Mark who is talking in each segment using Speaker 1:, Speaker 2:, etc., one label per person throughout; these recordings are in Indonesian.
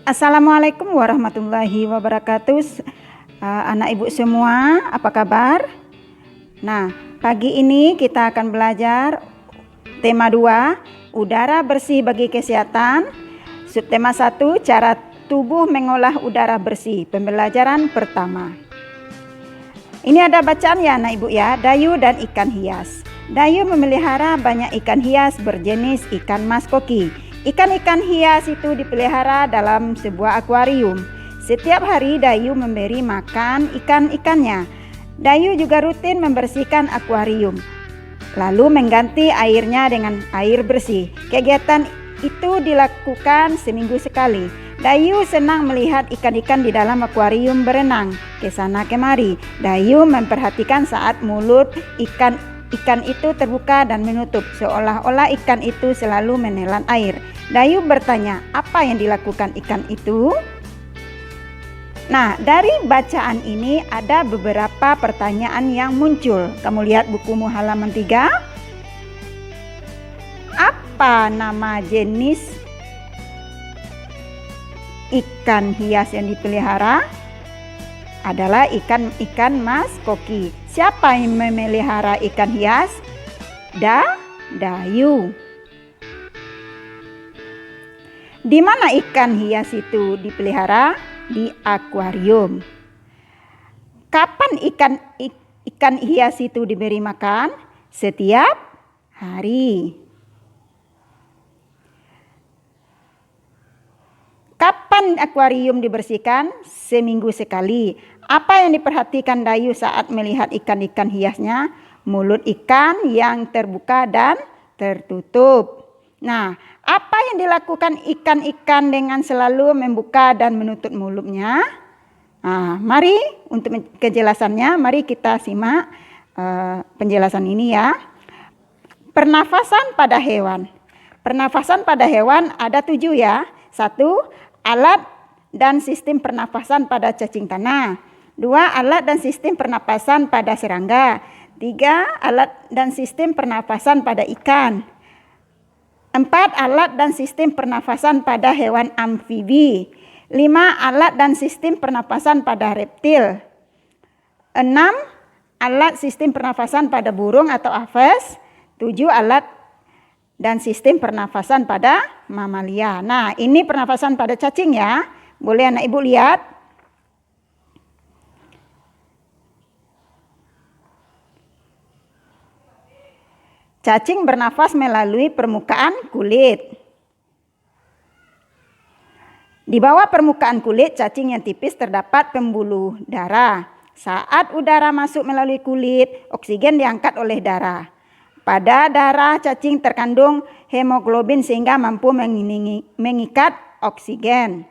Speaker 1: Assalamualaikum warahmatullahi wabarakatuh. Anak ibu semua, apa kabar? Nah, pagi ini kita akan belajar tema 2, udara bersih bagi kesehatan. Subtema 1, cara tubuh mengolah udara bersih. Pembelajaran pertama. Ini ada bacaan ya anak ibu ya, Dayu dan ikan hias. Dayu memelihara banyak ikan hias berjenis ikan mas koki. Ikan-ikan hias itu dipelihara dalam sebuah akuarium. Setiap hari Dayu memberi makan ikan-ikannya. Dayu juga rutin membersihkan akuarium, lalu mengganti airnya dengan air bersih. Kegiatan itu dilakukan seminggu sekali. Dayu senang melihat ikan-ikan di dalam akuarium berenang ke sana kemari. Dayu memperhatikan saat mulut ikan itu terbuka dan menutup, seolah-olah ikan itu selalu menelan air. Dayu bertanya, apa yang dilakukan ikan itu? Nah, dari bacaan ini ada beberapa pertanyaan yang muncul. Kamu lihat bukumu halaman 3. Apa nama jenis ikan hias yang dipelihara? Adalah ikan mas koki. Siapa yang memelihara ikan hias? Dayu. Di mana ikan hias itu dipelihara? Di akuarium. Kapan ikan hias itu diberi makan? Setiap hari. Kapan akuarium dibersihkan? Seminggu sekali. Apa yang diperhatikan Dayu saat melihat ikan-ikan hiasnya? Mulut ikan yang terbuka dan tertutup. Nah, apa yang dilakukan ikan-ikan dengan selalu membuka dan menutup mulutnya? Nah, mari untuk kejelasannya, mari kita simak penjelasan ini ya. Pernafasan pada hewan. Pernafasan pada hewan ada 7 ya. 1. Alat dan sistem pernafasan pada cacing tanah. 2. Alat dan sistem pernapasan pada serangga. 3. Alat dan sistem pernapasan pada ikan. 4. Alat dan sistem pernafasan pada hewan amfibi. 5. Alat dan sistem pernapasan pada reptil. 6. Alat sistem pernafasan pada burung atau aves. 7. Alat dan sistem pernafasan pada mamalia. Nah, ini pernafasan pada cacing ya. Boleh anak ibu lihat. Cacing bernafas melalui permukaan kulit. Di bawah permukaan kulit cacing yang tipis terdapat pembuluh darah. Saat udara masuk melalui kulit, oksigen diangkat oleh darah. Pada darah cacing terkandung hemoglobin sehingga mampu mengikat oksigen.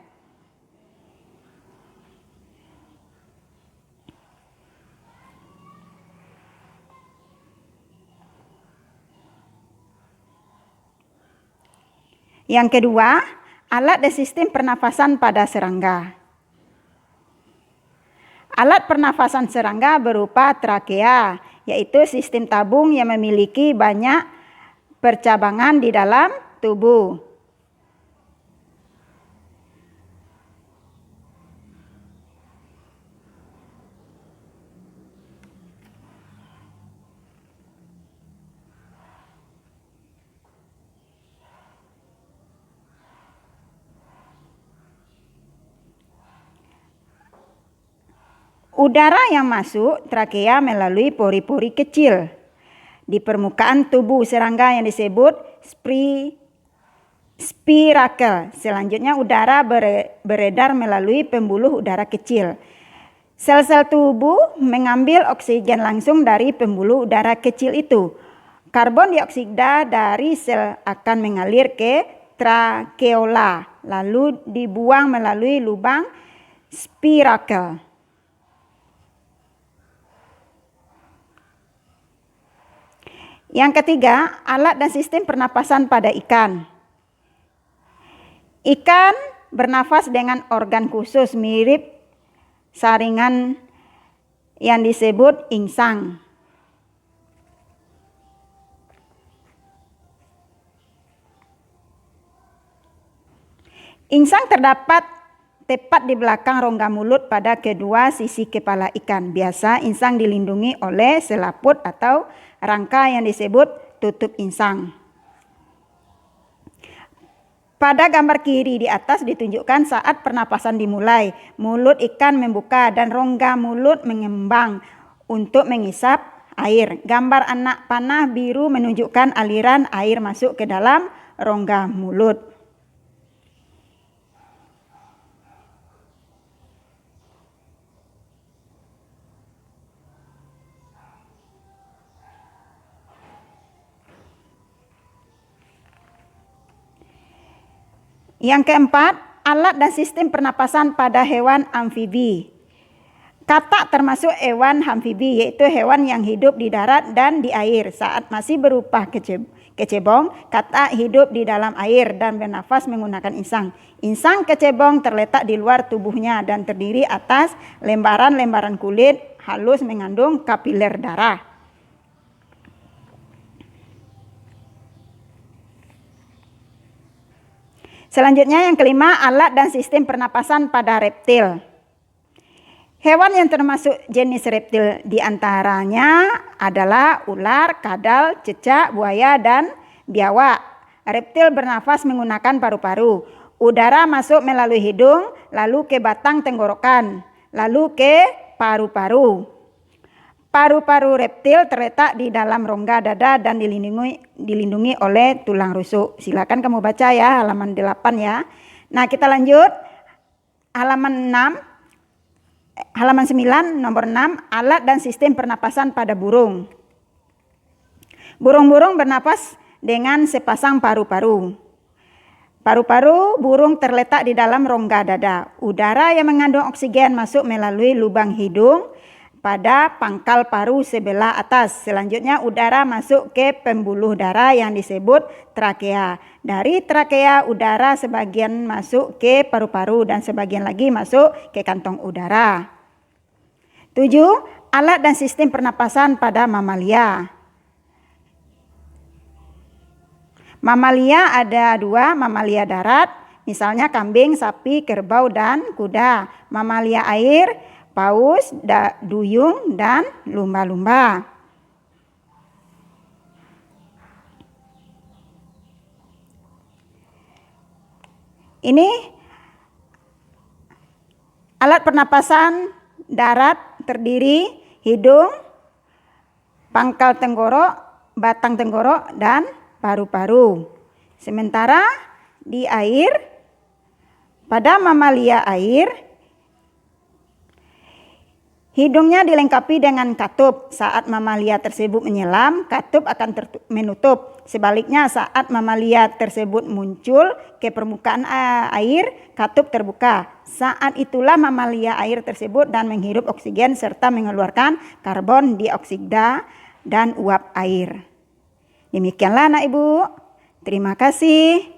Speaker 1: Yang kedua, alat dan sistem pernafasan pada serangga. Alat pernafasan serangga berupa trakea, yaitu sistem tabung yang memiliki banyak percabangan di dalam tubuh. Udara yang masuk trakea melalui pori-pori kecil di permukaan tubuh serangga yang disebut spirakel. Selanjutnya udara beredar melalui pembuluh udara kecil. Sel-sel tubuh mengambil oksigen langsung dari pembuluh udara kecil itu. Karbon dioksida dari sel akan mengalir ke trakeola, lalu dibuang melalui lubang spirakel. Yang ketiga, alat dan sistem pernapasan pada ikan. Ikan bernafas dengan organ khusus mirip saringan yang disebut insang. Insang terdapat tepat di belakang rongga mulut pada kedua sisi kepala ikan. Biasa insang dilindungi oleh selaput atau rangka yang disebut tutup insang. Pada gambar kiri di atas ditunjukkan saat pernapasan dimulai. Mulut ikan membuka dan rongga mulut mengembang untuk mengisap air. Gambar anak panah biru menunjukkan aliran air masuk ke dalam rongga mulut. Yang keempat, alat dan sistem pernapasan pada hewan amfibi. Katak termasuk hewan amfibi, yaitu hewan yang hidup di darat dan di air. Saat masih berupa kecebong, katak hidup di dalam air dan bernafas menggunakan insang. Insang kecebong terletak di luar tubuhnya dan terdiri atas lembaran-lembaran kulit halus mengandung kapiler darah. Selanjutnya yang kelima, alat dan sistem pernapasan pada reptil. Hewan yang termasuk jenis reptil diantaranya adalah ular, kadal, cecak, buaya, dan biawak. Reptil bernafas menggunakan paru-paru. Udara masuk melalui hidung, lalu ke batang tenggorokan, lalu ke paru-paru. Paru-paru reptil terletak di dalam rongga dada dan dilindungi oleh tulang rusuk. Silakan kamu baca ya, halaman 8 ya. Nah, kita lanjut. Halaman 9 nomor 6, alat dan sistem pernapasan pada burung. Burung-burung bernapas dengan sepasang paru-paru. Paru-paru burung terletak di dalam rongga dada. Udara yang mengandung oksigen masuk melalui lubang hidung pada pangkal paru sebelah atas. Selanjutnya udara masuk ke pembuluh darah yang disebut trakea. Dari trakea udara sebagian masuk ke paru-paru dan sebagian lagi masuk ke kantong udara. 7. Alat dan sistem pernapasan pada mamalia. Mamalia ada 2, mamalia darat, misalnya kambing, sapi, kerbau, dan kuda. Mamalia air, paus, duyung, dan lumba-lumba. Ini alat pernapasan darat terdiri hidung, pangkal tenggorok, batang tenggorok, dan paru-paru. Sementara di air, pada mamalia air, hidungnya dilengkapi dengan katup. Saat mamalia tersebut menyelam, katup akan menutup. Sebaliknya, saat mamalia tersebut muncul ke permukaan air, katup terbuka. Saat itulah mamalia air tersebut dan menghirup oksigen serta mengeluarkan karbon dioksida dan uap air. Demikianlah anak ibu. Terima kasih.